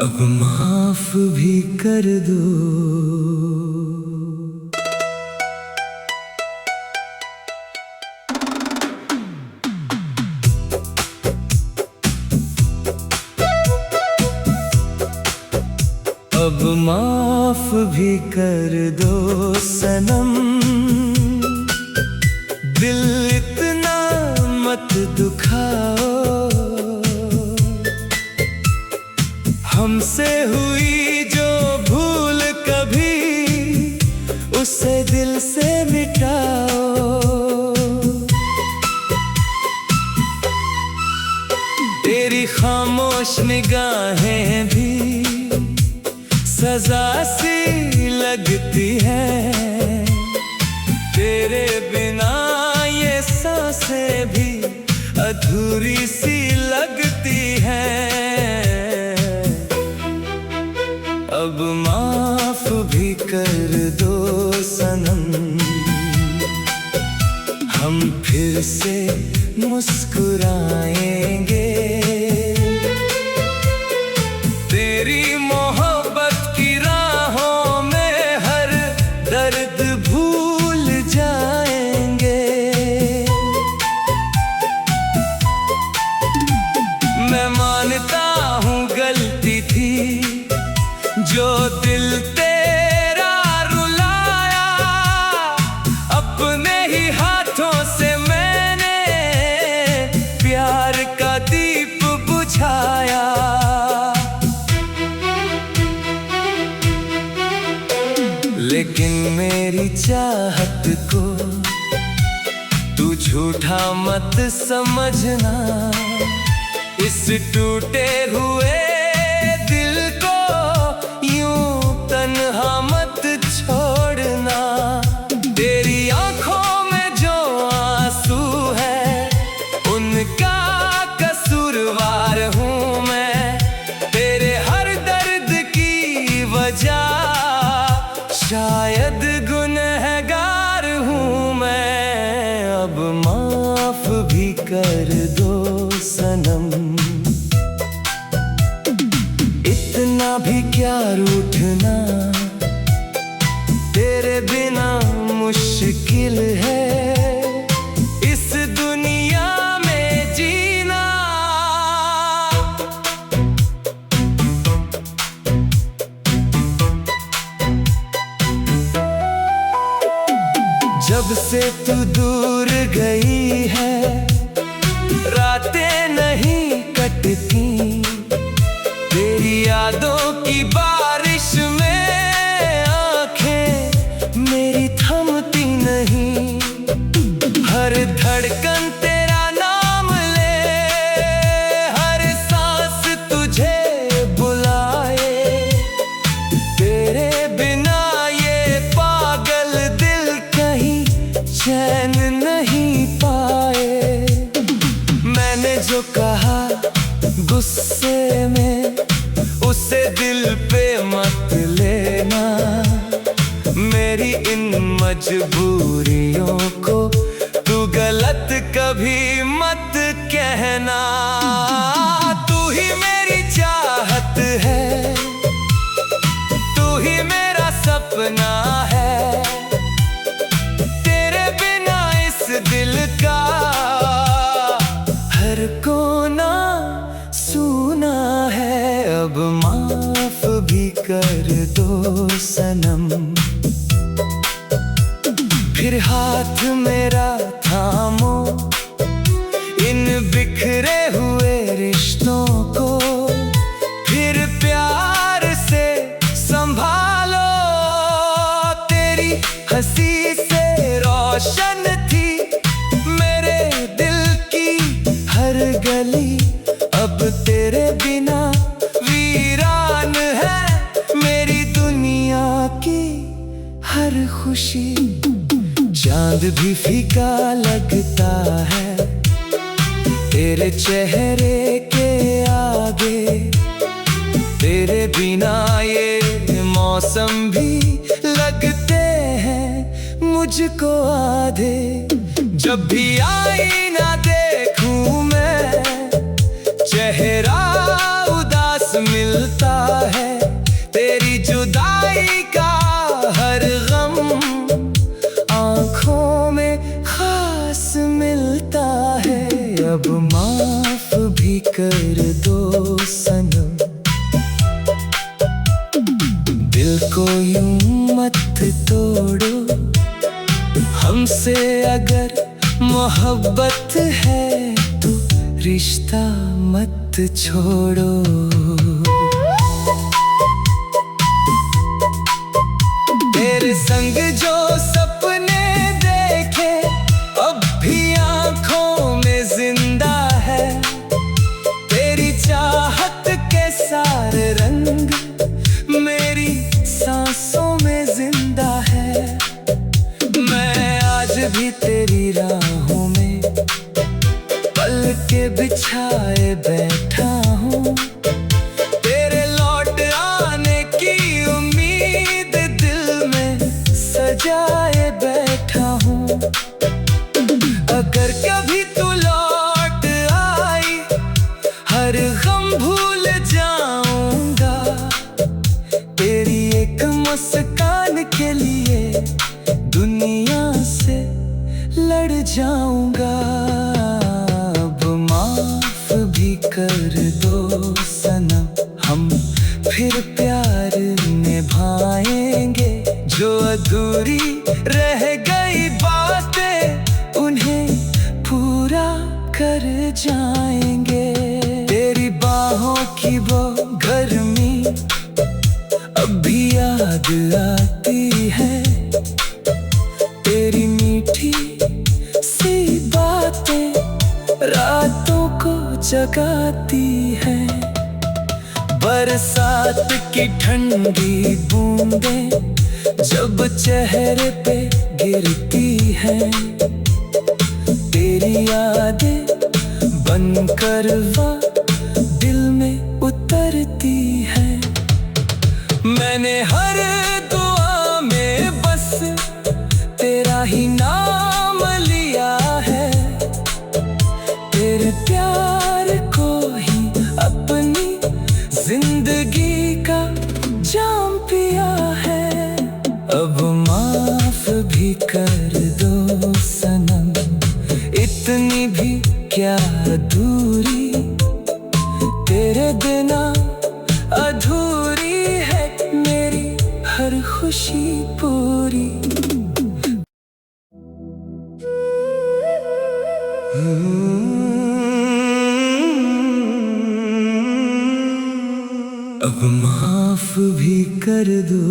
अब माफ भी कर दो। अब माफ भी कर दो सनम, दिल इतना मत दुखाओ। हमसे हुई जो भूल कभी उसे दिल से मिटाओ। तेरी खामोश निगाहें भी सजा सी लगती है, तेरे बिना ये सांसें भी अधूरी सी लगती हैं। अब माफ भी कर दो सनम, हम फिर से मुस्कुराएंगे। तेरी मोहब्बत की राहों में हर दर्द भूल जाएंगे। मैं मानता हूँ गलती थी जो दिल तेरा रुलाया, अपने ही हाथों से मैंने प्यार का दीप बुझाया। लेकिन मेरी चाहत को तू झूठा मत समझना, इस टूटे हुए दिल को यूं तन्हा मत छोड़ना। तेरी आंखों में जो आंसू है उनका कसूरवार हूँ मैं, तेरे हर दर्द की वजह शायद गुनहगार हूँ मैं। अब माफ भी कर दो सनम, इतना भी क्या रूठना, तेरे बिना मुश्किल है इस दुनिया में जीना। जब से तू दूर गई है रातें नहीं कटती, तेरी यादों की बारिश में आंखें मेरी थमती नहीं। हर धड़कन तेरा नाम ले, हर सांस तुझे बुलाए, तेरे बिना ये पागल दिल कहीं चैन नहीं पाए। मैंने जो कहा गुस्से में उसे दिल पे मत लेना, मेरी इन मजबूरियों को तू गलत कभी मत कहना। तू ही मेरी चाहत है, तू ही मेरा सपना है, तेरे बिना इस दिल का हर कोना सूना है। अब माफ भी कर दो सनम, फिर हाथ मेरा थामो, इन बिखरे हुए रिश्तों को फिर प्यार से संभालो। तेरी हंसी से रोशन थी मेरे दिल की हर गली, अब तेरे बिना वीरान है मेरी दुनिया की हर खुशी। चांद भी फीका लगता है तेरे चेहरे के आगे, तेरे बिना ये मौसम भी लगते हैं मुझको आधे। जब भी आईना देखूं मैं, चेहरा उदास मिलता है। तेरी जुदाई का हर गम आंखों में खास मिलता है। अब माफ भी कर दो सनम, दिल को यूं मत तोड़ो। हमसे अगर मोहब्बत है तो रिश्ता मत छोड़ो। तेरे संग जो सपने देखे अब भी आंखों में जिंदा है। तेरी चाहत के सारे रंग मेरी सांसों में जिंदा है। मैं आज भी तेरी राहों में पल के बिछाए बैठा हूँ। तेरे लौट आने की उम्मीद दिल में सजाए बैठा हूँ। अगर कभी तू लौट आई हर गम भूल जाऊंगा। तेरी एक मुस्कान के लिए दुनिया से लड़ जाऊंगा। अब माफ भी कर दो सनम, हम फिर प्यार निभाएंगे। जो अधूरी रह गई बातें उन्हें पूरा कर जाएंगे। तेरी बाहों की वो गर्मी अब भी याद आती है। तेरी मीठी सी बातें रातों को जगाती है। बरसात की ठंडी बूंदें जब चेहरे पे गिरती है। तेरी यादें बनकर दिल में उतरती है। मैंने हर दुआ में बस तेरा ही नाम लिया है। तेरे प्यार को ही अपनी जिंदगी का जाम पिया है। अब माफ भी कर दो सनम, इतनी भी क्या दूरी। तेरे बिना अधूरी है मेरी हर खुशी पूरी। अब माफ भी कर दो।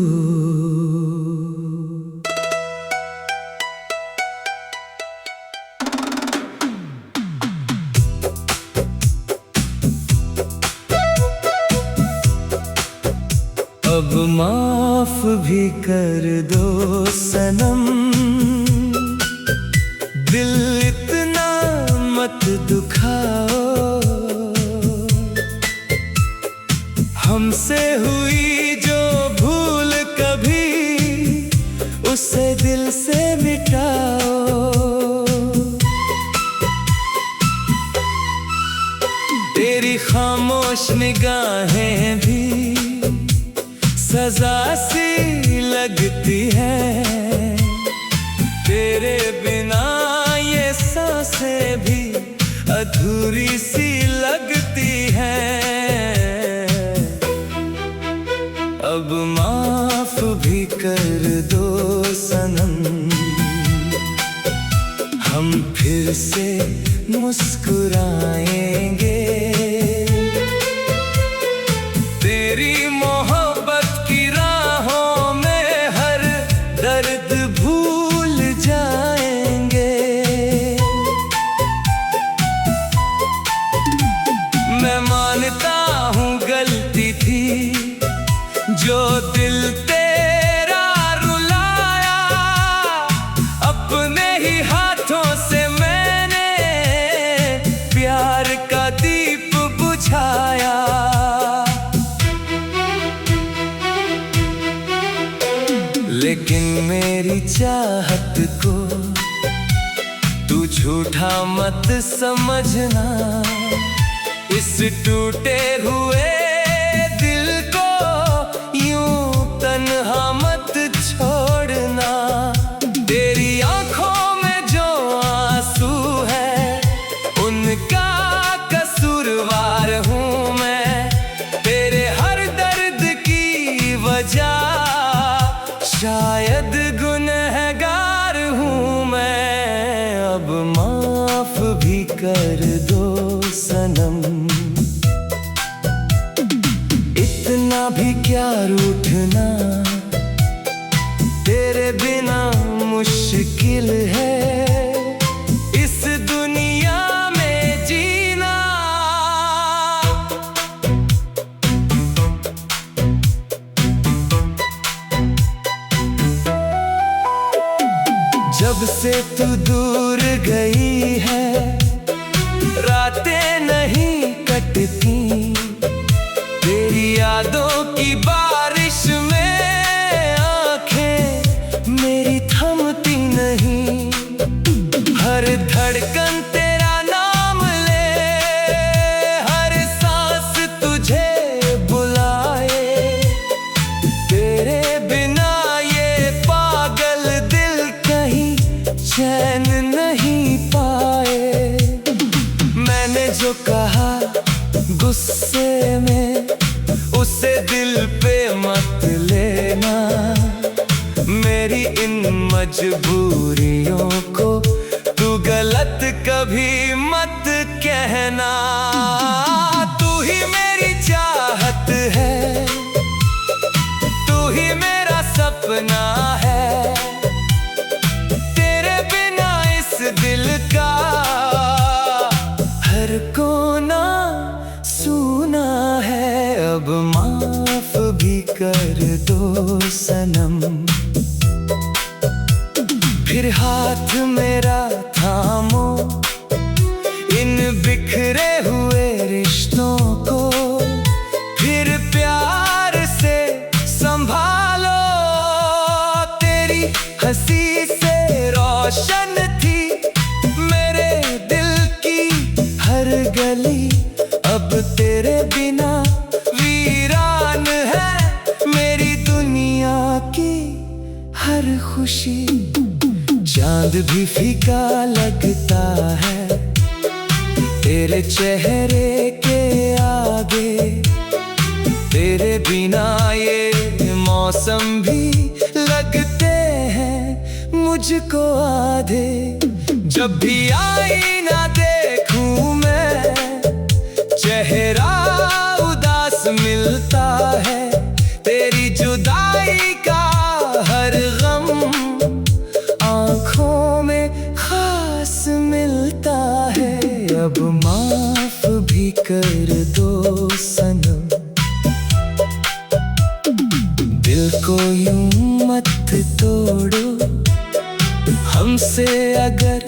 अब माफ भी कर दो सनम, दिल इतना मत दुखाओ। हमसे हुई जो भूल कभी उसे दिल से मिटाओ। तेरी खामोश निगाहें भी सजा सी लगती है। तेरे बिना ये सांसें भी अधूरी सी लगती हैं। अब माफ भी कर दो सनम, हम फिर से मुस्कुराएंगे। तेरी मोहब्बत की राहों में हर दर्द भूल जाएंगे। मैं मानता हूँ गलती थी जो दिल तेरा रुलाया। अपने ही हाथों से मैंने प्यार का दीप बुझाया। लेकिन मेरी चाहत को तू मत समझना, इस टूटे हुए दिल को यूं तन्हा मत छोड़ना। तेरी आंखों में जो आंसू है उनका कसूरवार हूँ मैं, तेरे हर दर्द की वजह शायद गुनहगार हूँ मैं। अब माफ भी कर दो सनम, इतना भी क्या रूठना, तेरे बिना मुश्किल है इस दुनिया में जीना। जब से तू दूर गई है रातें नहीं कटती, तेरी यादों की बारिश में आंखें मेरी थमती नहीं। हर धड़कन तेरा नाम ले, हर सांस तुझे बुलाए, तेरे बिना ये पागल दिल कहीं चैन नहीं पाए। मैंने जो कहा गुस्से में उसे दिल पे मत लेना, मेरी इन मजबूरियों को तू गलत कभी मत कहना। तू ही मेरी चाहत है, तू ही मेरा सपना है, तेरे बिना इस दिल का हर कोना सुना है। अब माफ भी कर दो सनम, फिर हाथ मेरा थामो इन बिखरे हुए रिश्तों को, फिर प्यार से संभालो। तेरी हंसी से रोशन थी मेरे दिल की हर गली, अब तेरे बिना वीरान है मेरी दुनिया की हर खुशी। चांद भी फीका लगता है तेरे चेहरे के आगे, तेरे बिना ये मौसम भी लगते हैं मुझको आधे। जब भी आईना देखूं मैं चेहरा उदास मिलता है, तेरी जुदाई का हर गम आँखों में खास मिलता है। अब माफ भी कर दो सनम, दिल को यूं मत तोड़ो, हमसे अगर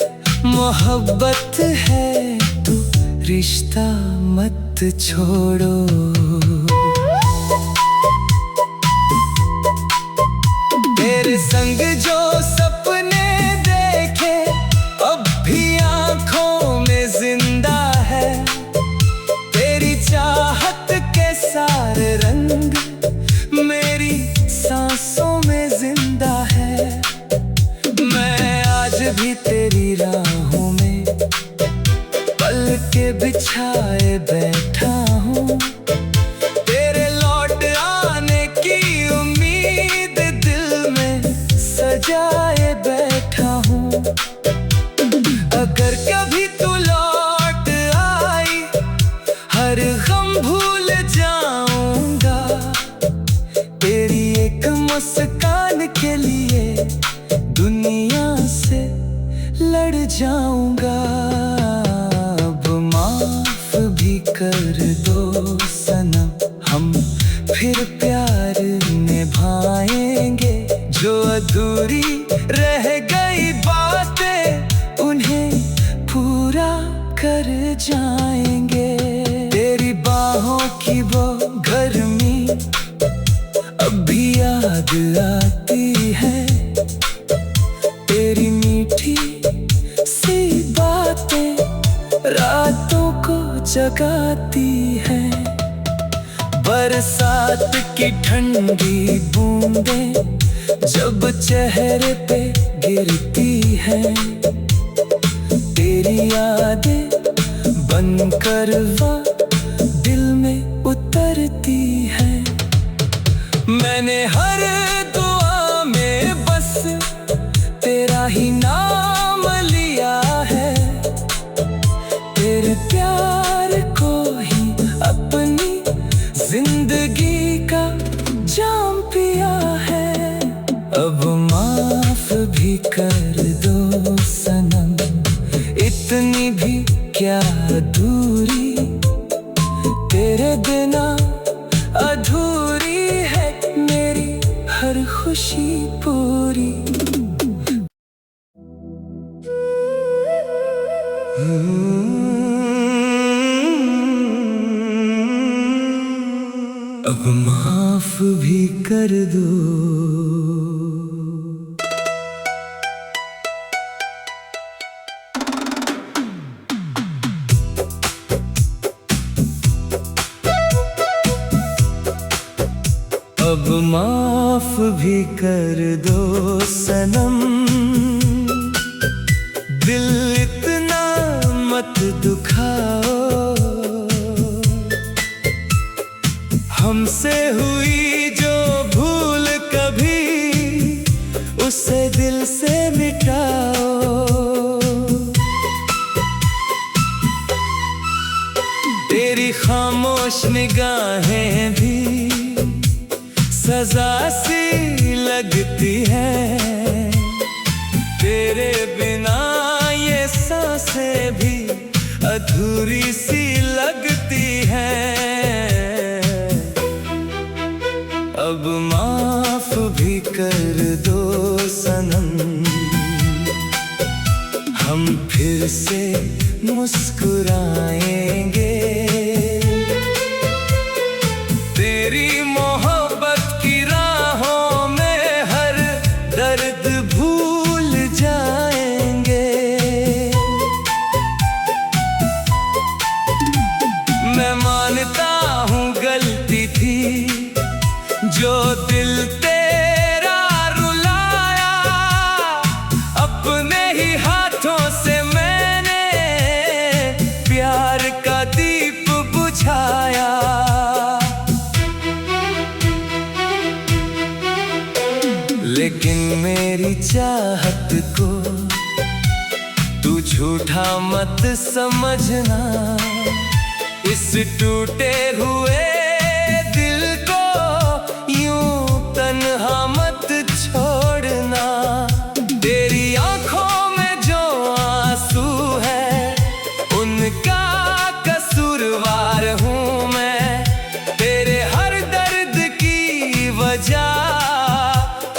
मोहब्बत है तो रिश्ता मत छोड़ो। तेरे संग जो सपने देखे अब भी आंखों में जिंदा है, तेरी चाहत के सारे रंग मेरी सांसों में जिंदा है। मैं आज भी तेरी राहों में पल के बिछाए बैठा हूँ, तेरे लौट आने की उम्मीद दिल में सजाए बैठा हूँ। अगर कभी तू लौट आई हर गम भूल जाऊंगा, तेरी एक मुस्कान के लिए दुनिया से लड़ जाऊंगा। अब माफ भी कर दो सनम, हम फिर प्यार निभाएंगे, जो अधूरी रह गई बातें उन्हें पूरा कर जाएंगे। तेरी बाहों की वो गर्मी अब भी याद आती है, तेरी मीठी सी बात जगाती है। बरसात की ठंडी बूंदें जब चेहरे पे गिरती है, तेरी यादें बनकर दिल में उतरती है। मैंने हर दुआ में बस तेरा ही नाम लिया है, तेरे प्यार को ही अपनी जिंदगी का जाम पिया है। अब माफ भी कर दो सनम, इतनी भी क्या दूरी, तेरे बिना अधूरी है मेरी हर खुशी पूरी। अब माफ भी कर दो। अब माफ भी कर दो सनम, दिल इतना मत दुखाओ। हमसे हुई जो भूल कभी उसे दिल से मिटाओ। तेरी खामोश निगाहें भी सजा सी लगती है, तेरे बिना ये सांसें भी अधूरी सी लगती है। अब माफ भी कर दो सनम, हम फिर से मुस्कुराएंगे। तेरी मोहब्बत की राहों में हर दर्द भूल जाएंगे। मैं मानता हूँ गलती थी जो दिल तेरा रुलाया, अपने ही हाथों से मैंने प्यार का दीप बुझाया। लेकिन मेरी चाहत को तू झूठा मत समझना, इस टूटे हुए दिल को यूं तन्हा मत छोड़ना। तेरी आंखों में जो आंसू है उनका कसूरवार हूँ मैं, तेरे हर दर्द की वजह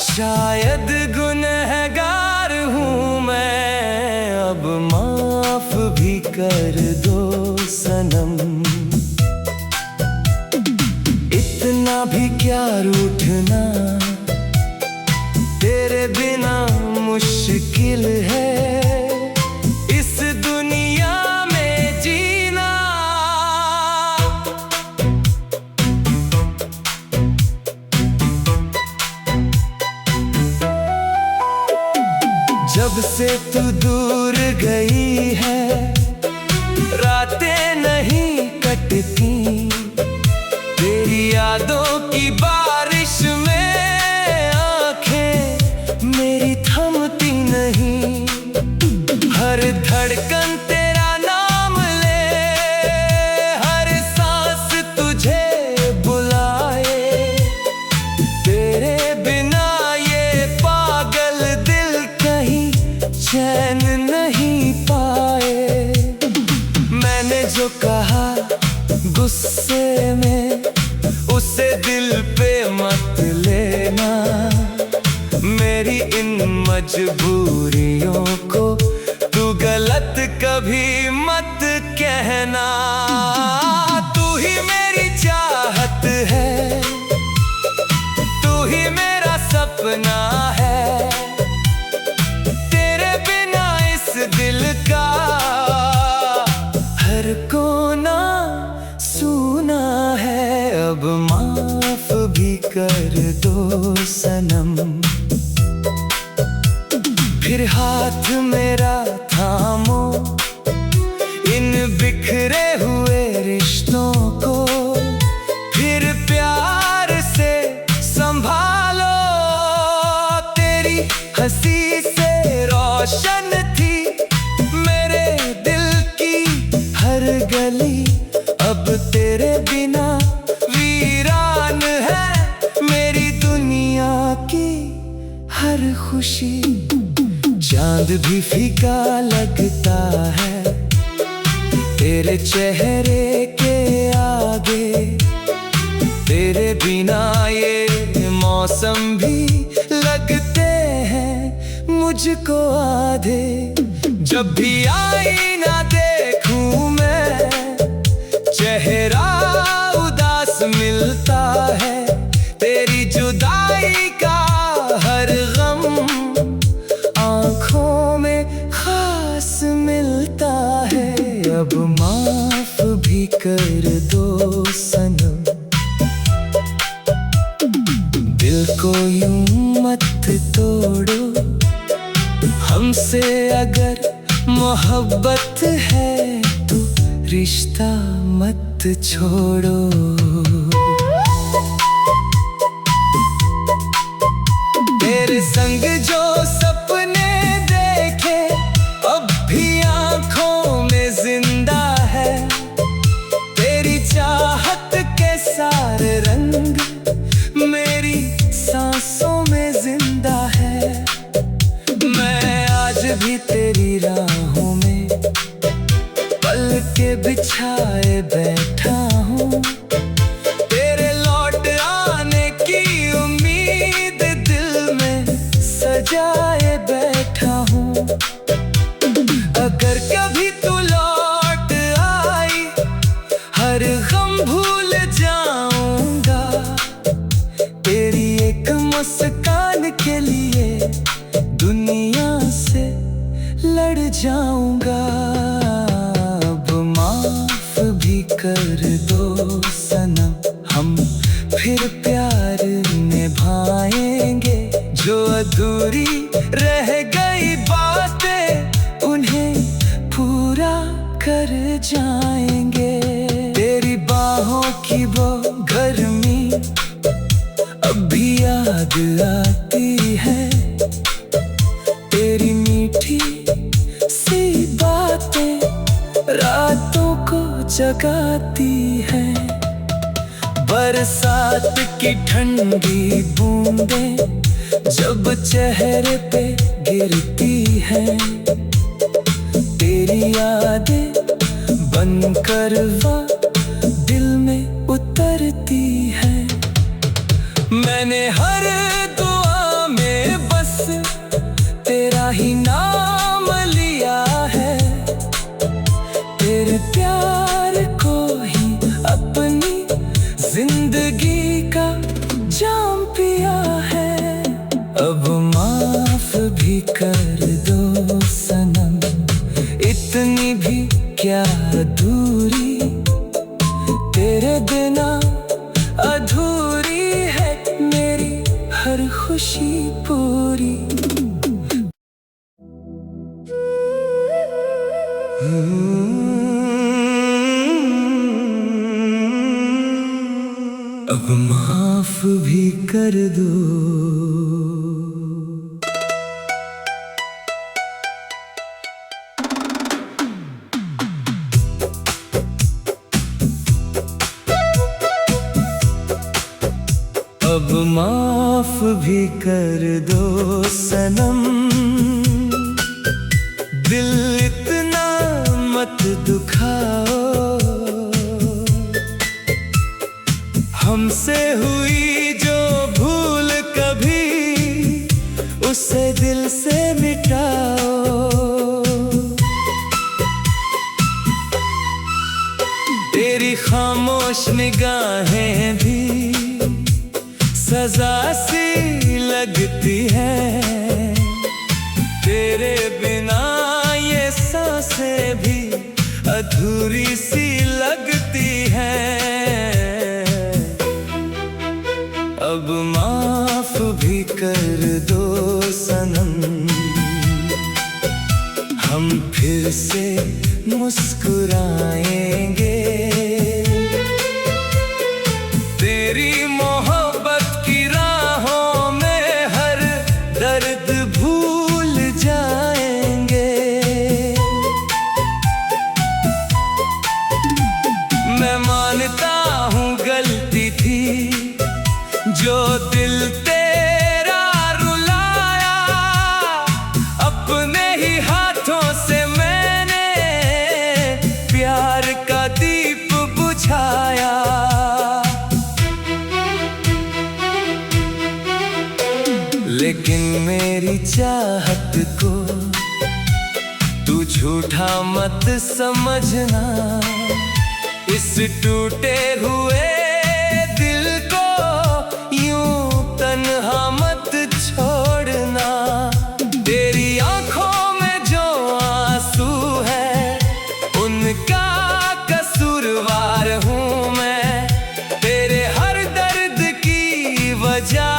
शायद गुनहगार हूँ मैं। अब माफ भी कर दो सनम, इतना भी क्या रूठना, तेरे बिना मुश्किल है इस दुनिया में जीना। जब से तू दूर गई है रातें नहीं कटती, तेरी यादों की बारिश में आंखें मेरी थमती नहीं। हर धड़कन तेरा नाम ले, हर सांस तुझे बुलाए, तेरे बिना ये पागल दिल कहीं चैन नहीं पाए। मैंने जो कहा गुस्से में उसे दिल पे मत लेना, मेरी इन मजबूरियों को तू गलत कभी मत कहना। तू ही मेरी चाहत है, तू ही मेरा सपना है, तेरे बिना इस दिल का हर कोना कर दो सनम। फिर हाथ मेरा थामो इन बिखरे हुए रिश्तों को, फिर प्यार से संभालो। तेरी हंसी से रोशन थी मेरे दिल की हर गली, अब तेरे बिना वीरान है मेरी दुनिया की हर खुशी। चांद भी फीका लगता है तेरे चेहरे के आगे, तेरे बिना ये मौसम भी लगते हैं मुझको आधे। जब भी आईना देखूं मैं, चेहरा उदास मिलता है, तेरी जुदाई का हर गम आँखों में खास मिलता है। अब माफ भी कर दो सनम, दिल को यूं मत तोड़ो, हमसे अगर मोहब्बत है तो रिश्ता मत छोड़ो। तेरे संग जो सपने देखे अब भी आंखों में जिंदा है, तेरी चाहत के सारे रंग मेरी सांसों में जिंदा है। मैं आज भी तेरी राहों में पल के बिछाए बैठा हूँ, तेरे लौट आने की उम्मीद दिल में सजाए बैठा हूँ। अगर कभी तू लौट आई हर गम भूल जाऊंगा, तेरी एक मुस्कान के लिए दुनिया से लड़ जाऊंगा। अब माफ भी कर दो सनम, हम फिर प्यार निभाएंगे। जो अधूरी रह गई बातें उन्हें पूरा कर जाएंगे। तेरी बाहों की वो गर्मी अब भी याद आती है, तेरी मीठी सी बातें रातों को जगाती है। बरसात की ठंडी बूंदें जब चेहरे पे गिरती है, तेरी यादें बनकर वो दिल में उतरती है। मैंने हर दुआ में बस तेरा ही नाम लिया है, तेरे प्यार को ही अपनी जिंदगी का जाम पिया है। अब माफ भी कर दो सनम, इतनी भी क्या दूरी, तेरे बिना अधूरी है मेरी हर खुशी पूरी। अब माफ भी कर दो। अब माफ भी कर दो सनम, दिल इतना मत दुखाओ। हमसे हुई जो भूल कभी उसे दिल से मिटाओ। तेरी खामोश निगाहें भी सजा सी लगती है, तेरे बिना ये सांसें भी अधूरी सी लगती है। अब हम फिर से मुस्कुराएंगे। तेरी मोहब्बत की राहों में हर दर्द भूल जाएंगे। मैं मानता हूँ गलती थी जो दिल तेरा रुलाया, अपने ही हाथों से मैंने प्यार का दीप बुझाया। लेकिन मेरी चाहत को तू झूठा मत समझना, इस टूटे हुए दिल को यूं तन्हा मत छोड़ना। तेरी आंखों में जो आंसू है उनका कसूरवार हूँ मैं, तेरे हर दर्द की वजह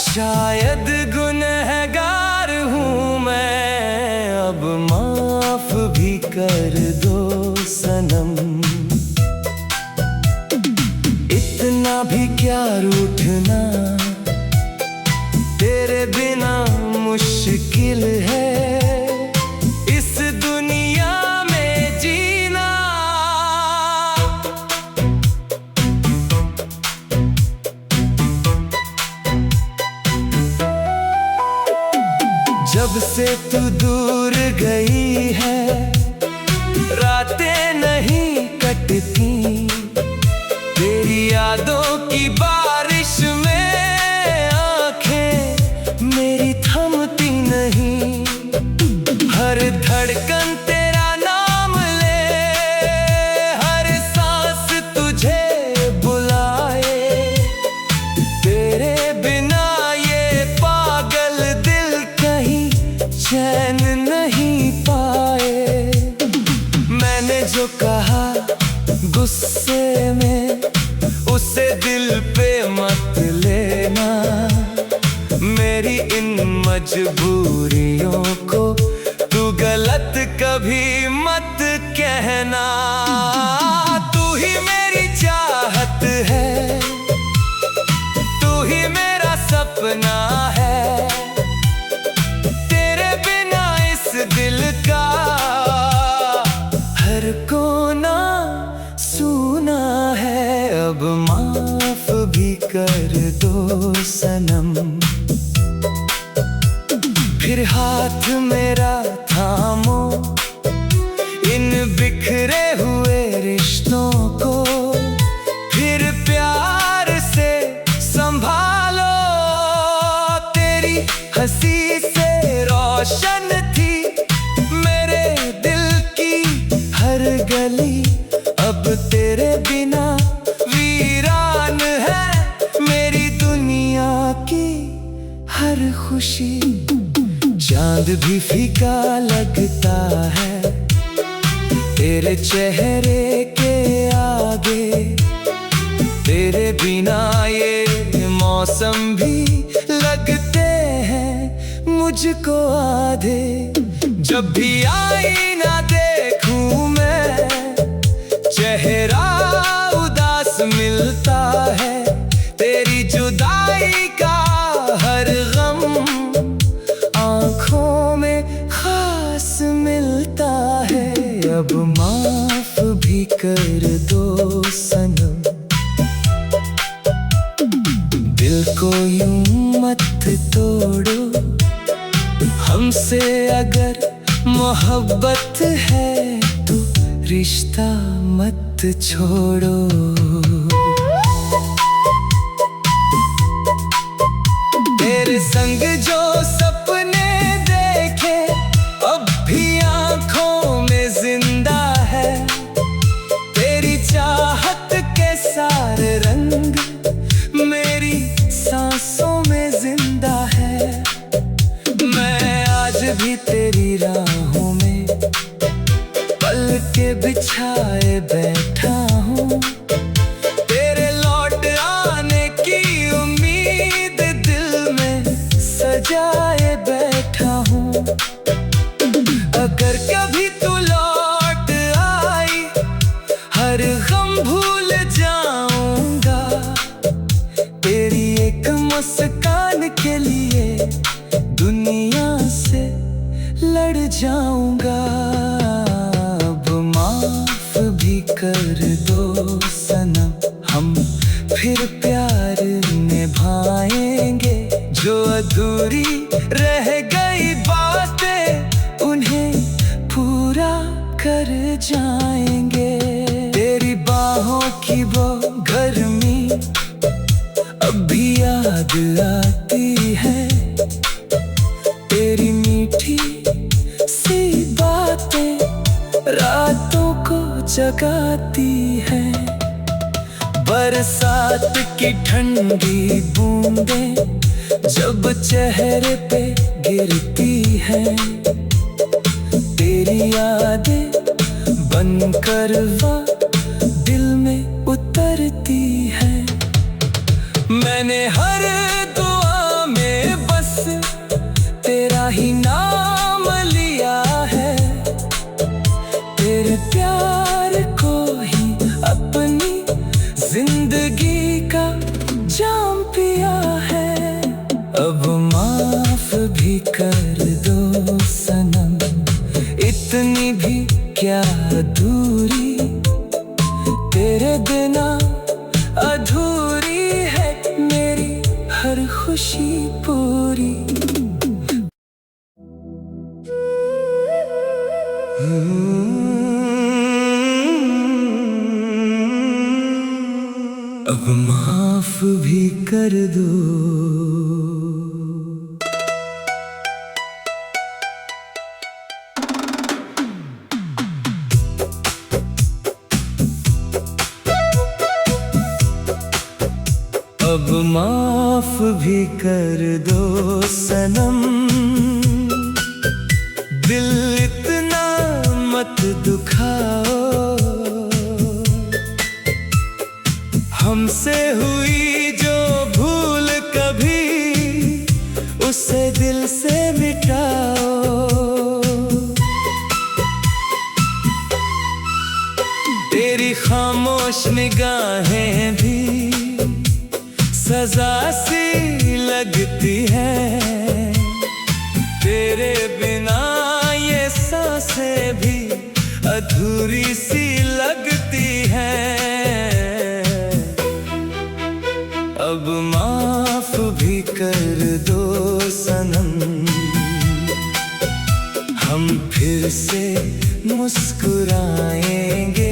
शायद गुनहगार हूँ मैं। अब माफ भी कर दो सनम, इतना भी क्या रूठना, तेरे बिना मुश्किल है इस दुनिया में जीना। जब से तू दूर गई है रातें नहीं कटती, तेरी यादों की बारिश में आंखें मेरी थमती नहीं। हर धड़कन तेरा नाम ले, हर सांस तुझे बुलाए, तेरे बिना ये पागल दिल कहीं चैन नहीं पाए। मैंने जो कहा गुस्से में उसे दिल पे मत लेना, मेरी इन मजबूरियों को तू गलत कभी मत कहना। तू ही मेरी चाहत है, तू ही मेरा सपना है, तेरे बिना इस दिल का हर कोना सुना है। अब माफ भी कर दो सनम, फिर हाथ मेरा थामो, इन बिखरे हुए रिश्तों को फिर प्यार से संभालो। तेरी हंसी से रोशन थी मेरे दिल की हर गली, अब तेरे बिना वीरान है मेरी दुनिया की हर खुशी। चांद भी फीका लगता है तेरे चेहरे के आगे, तेरे बिना ये मौसम भी लगते हैं मुझको आधे। जब भी आईना देखूं मैं चेहरा उदास मिलता है, तेरी जुदाई का हर गम आँखों में खास मिलता है। अब माफ भी कर दो सनम, दिल को यूं मत तोड़ो, हमसे अगर मोहब्बत है तो रिश्ता मत छोड़ो। तेरे संग जो सपने देखे अब भी आंखों में जिंदा है, तेरी चाहत के सारे रंग मेरी सांसों में जिंदा है। मैं आज भी तेरी राहों में पल के बिछाए बैठा हूँ, तेरे लौट आने की उम्मीद दिल में सजाए बैठा हूँ। लड़ जाऊंगा। अब माफ भी कर दो सनम, हम फिर प्यार निभाएंगे। जो अधूरी रह गई बातें उन्हें पूरा कर जाएंगे। तेरी बाहों की वो गर्मी अब भी याद आती है। तेरी मीठी सी बातें रातों को जगाती है। बरसात की ठंडी बूंदें जब चेहरे पे गिरती है, तेरी यादें बनकर वो दिल में उतरती है। मैंने हर दुआ में बस तेरा ही नाम लिया है। तेरे प्यार को ही अपनी जिंदगी का जाम पिया है। अब माफ भी कर दो सनम, इतनी भी क्या दूरी, तेरे बिना अधूरी है मेरी हर खुशी पूरी। अब माफ भी कर दो। अब माफ भी कर दो सनम, दिल इतना मत दुखाओ। हमसे हुई जो भूल कभी उसे दिल से मिटाओ। तेरी खामोश निगाहें भी सजा सी लगती है। तेरे बिना ये सांसें भी अधूरी सी लगती हैं। अब माफ भी कर दो सनम, हम फिर से मुस्कुराएंगे।